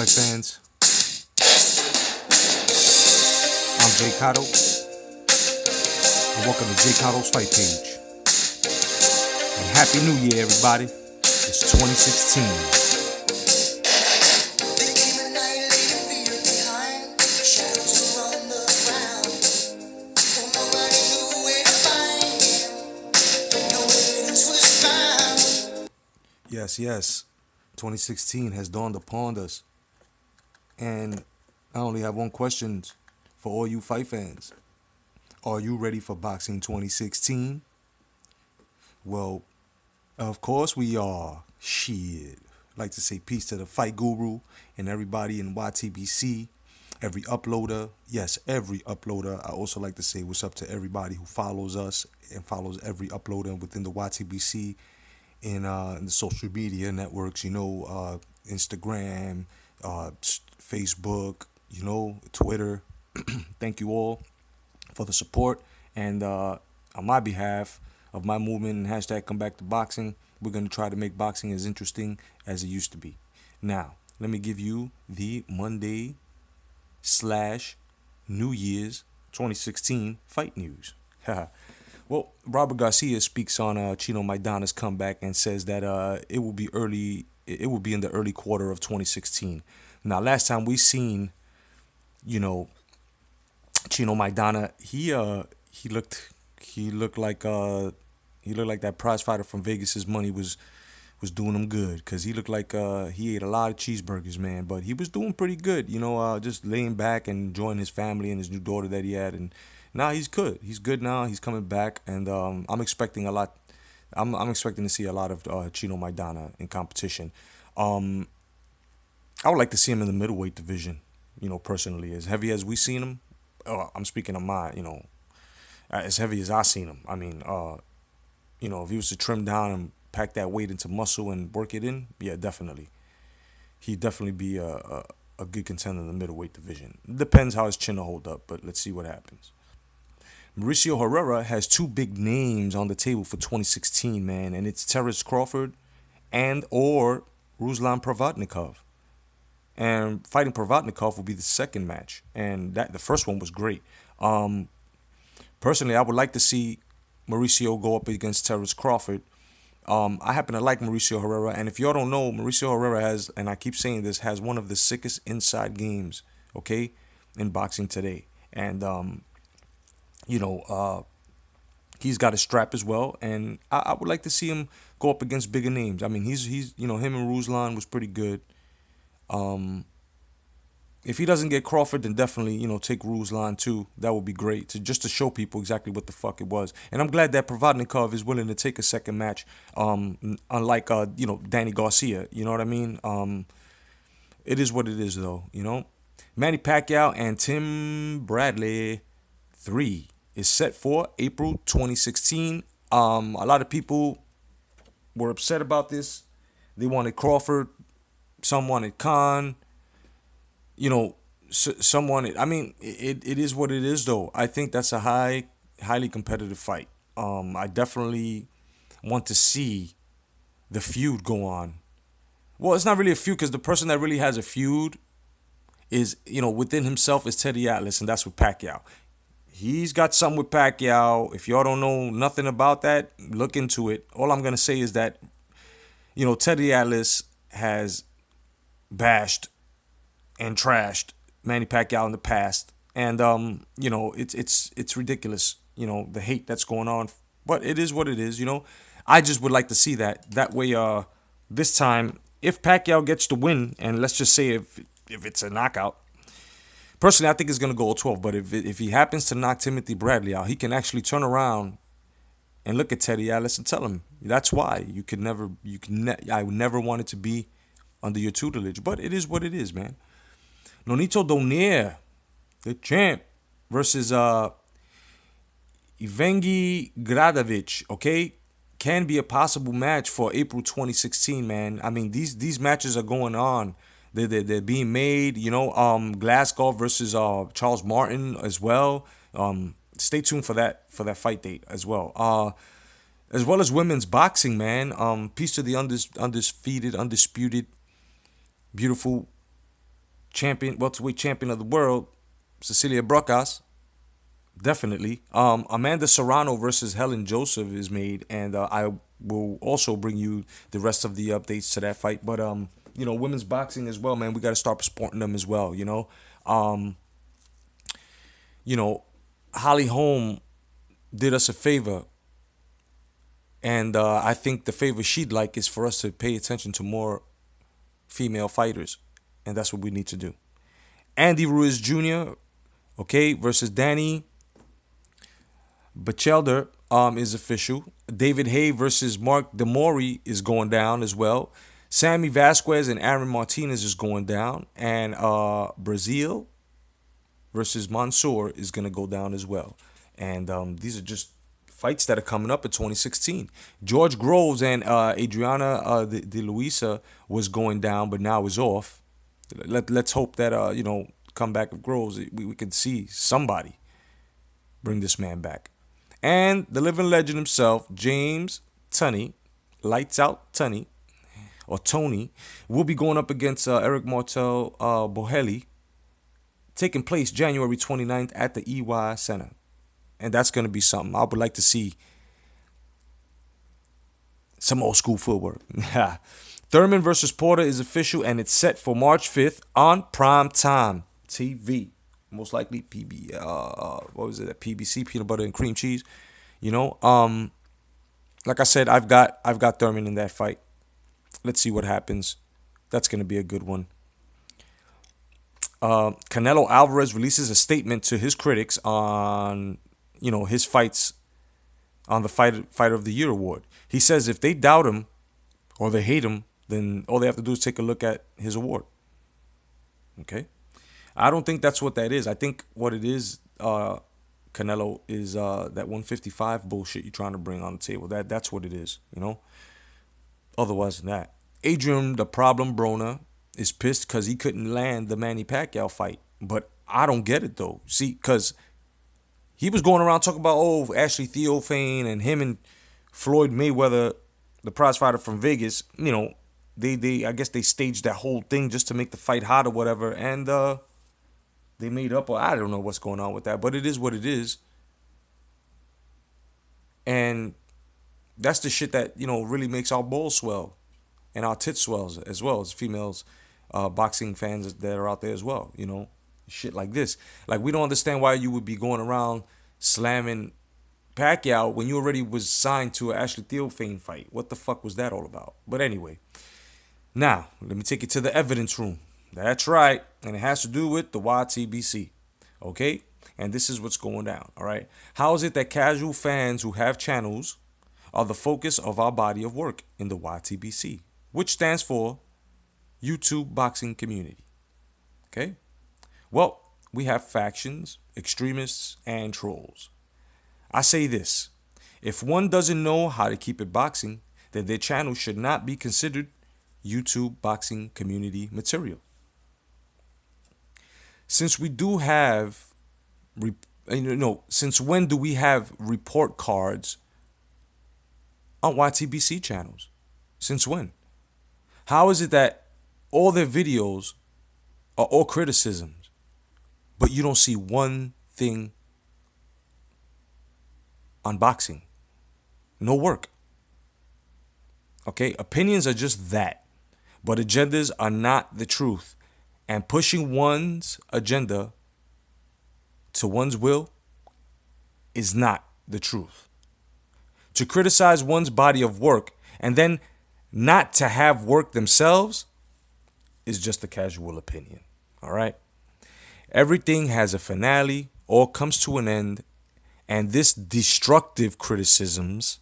fight fans? I'm J.COTTO, and welcome to J.COTTO's Fight Page. And Happy New Year, everybody. It's 2016. Yes. 2016 has dawned upon us. And I only have one question for all you fight fans. Are you ready for boxing 2016? Well, of course we are. Shit. I'd like to say peace to the fight guru and everybody in YTBC, every uploader. Yes, every uploader. I also like to say what's up to everybody who follows us and follows every uploader within the YTBC in the social media networks, Instagram, Facebook, Twitter. Thank you all for the support. And on my behalf of my movement and hashtag come back to boxing, we're going to try to make boxing as interesting as it used to be. Now, let me give you the Monday / New Year's 2016 fight news. Well, Robert Garcia speaks on Chino Maidana's comeback and says that it will be early. It will be in the early quarter of 2016. Now, last time we seen, Chino Maidana, he looked like that prize fighter from Vegas's money was doing him good, because he looked like he ate a lot of cheeseburgers, man. But he was doing pretty good, just laying back and enjoying his family and his new daughter that he had. And now he's good. He's good now. He's coming back, and I'm expecting a lot. I'm expecting to see a lot of Chino Maidana in competition. I would like to see him in the middleweight division, personally. As heavy as we seen him, I'm speaking of my, as heavy as I seen him. I mean, if he was to trim down and pack that weight into muscle and work it in, yeah, definitely. He'd definitely be a good contender in the middleweight division. Depends how his chin will hold up, but let's see what happens. Mauricio Herrera has two big names on the table for 2016, man, and it's Terrence Crawford and or Ruslan Provodnikov. And fighting Provodnikov will be the second match, and the first one was great. Personally, I would like to see Mauricio go up against Terrence Crawford. I happen to like Mauricio Herrera, and if y'all don't know, Mauricio Herrera has, and I keep saying this, has one of the sickest inside games, okay, in boxing today. And he's got a strap as well, and I would like to see him go up against bigger names. I mean, he's him and Ruslan was pretty good. If he doesn't get Crawford, then definitely, take Ruslan too. That would be great, just to show people exactly what the fuck it was. And I'm glad that Provodnikov is willing to take a second match, unlike, Danny Garcia. You know what I mean? It is what it is, though, Manny Pacquiao and Tim Bradley 3 is set for April 2016. A lot of people were upset about this. They wanted Crawford. Some wanted Khan. Some wanted. I mean, it is what it is, though. I think that's a highly competitive fight. I definitely want to see the feud go on. Well, it's not really a feud, because the person that really has a feud is, within himself, is Teddy Atlas, and that's with Pacquiao. He's got something with Pacquiao. If y'all don't know nothing about that, look into it. All I'm going to say is that, Teddy Atlas has bashed and trashed Manny Pacquiao in the past. And, it's ridiculous, the hate that's going on. But it is what it is, I just would like to see that. That way, this time, if Pacquiao gets the win, and let's just say if it's a knockout, personally, I think it's going to go 12. But if he happens to knock Timothy Bradley out, he can actually turn around and look at Teddy Atlas and tell him, that's why I never wanted to be under your tutelage. But it is what it is, man. Nonito Donaire, the champ, versus Evgeny Gradovic, okay, can be a possible match for April 2016, man. I mean, these matches are going on. They're being made, Glasgow versus Charles Martin as well. Stay tuned for that fight date as well. As well as women's boxing, man. Peace to the undisputed, beautiful welterweight champion of the world, Cecilia Brocas. Definitely. Amanda Serrano versus Helen Joseph is made, and I will also bring you the rest of the updates to that fight. But women's boxing as well, man. We got to start supporting them as well. Um, you know, Holly Holm did us a favor, and I think the favor she'd like is for us to pay attention to more female fighters, and that's what we need to do. Andy Ruiz Jr. Okay, versus Danny Bachelder is official. David Hay versus Mark Demori is going down as well. Sammy Vasquez and Aaron Martinez is going down, and Brazil versus Mansoor is going to go down as well. And these are just fights that are coming up in 2016. George Groves and Adriana De Luisa was going down, but now is off. Let's hope that comeback of Groves, we can see somebody bring this man back. And the living legend himself, James Tunney, Lights Out Tunney, or Tony, will be going up against Eric Martel Boheli, taking place January 29th at the EY Center. And that's going to be something. I would like to see some old school footwork. Thurman versus Porter is official, and it's set for March 5th on Primetime TV. Most likely what was it? PBC, peanut butter and cream cheese. Like I said, I've got Thurman in that fight. Let's see what happens. That's going to be a good one. Canelo Alvarez releases a statement to his critics on, his fights on the Fighter of the Year award. He says if they doubt him or they hate him, then all they have to do is take a look at his award. Okay? I don't think that's what that is. I think what it is, Canelo, is that 155 bullshit you're trying to bring on the table. That's what it is, Otherwise than that. Adrian the Problem Broner is pissed because he couldn't land the Manny Pacquiao fight. But I don't get it, though. See, because he was going around talking about, Ashley Theophane and him and Floyd Mayweather, the prize fighter from Vegas, they I guess they staged that whole thing just to make the fight hot or whatever. And they made up, or I don't know what's going on with that. But it is what it is. And that's the shit that, really makes our balls swell. And our tits swells as well as females, boxing fans that are out there as well, shit like this. Like, we don't understand why you would be going around slamming Pacquiao when you already was signed to an Ashley Theophane fight. What the fuck was that all about? But anyway, now, let me take you to the evidence room. That's right, and it has to do with the YTBC, okay? And this is what's going down, all right? How is it that casual fans who have channels are the focus of our body of work in the YTBC, which stands for YouTube Boxing Community. Okay? Well, we have factions, extremists, and trolls. I say this. If one doesn't know how to keep it boxing, then their channel should not be considered YouTube Boxing Community material. Since we do have, since when do we have report cards on YTBC channels? Since when? How is it that all their videos are all criticisms, but you don't see one thing on boxing? No work. Okay? Opinions are just that, but agendas are not the truth. And pushing one's agenda to one's will is not the truth. To criticize one's body of work and then not to have work themselves is just a casual opinion. All right? Everything has a finale, all comes to an end, and this destructive criticisms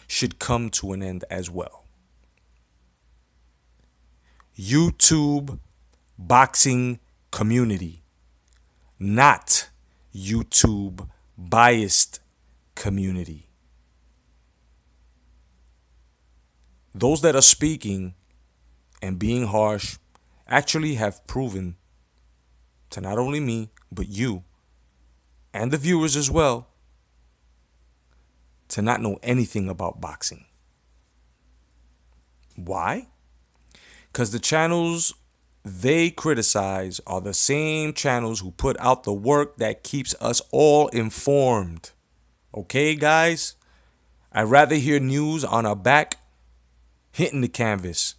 should come to an end as well. YouTube Boxing Community, not YouTube biased community. Those that are speaking and being harsh actually have proven to not only me, but you and the viewers as well, to not know anything about boxing. Why? Because the channels they criticize are the same channels who put out the work that keeps us all informed. Okay, guys? I'd rather hear news on our back hitting the canvas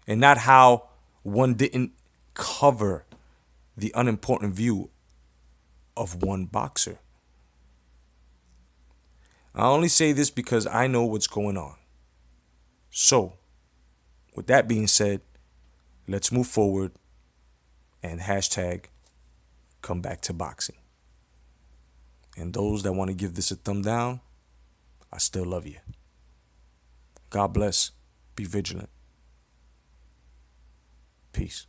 and not how one didn't cover the unimportant view of one boxer. I only say this because I know what's going on. So, with that being said, let's move forward and hashtag come back to boxing. And those that want to give this a thumb down, I still love you. God bless. Be vigilant. Peace.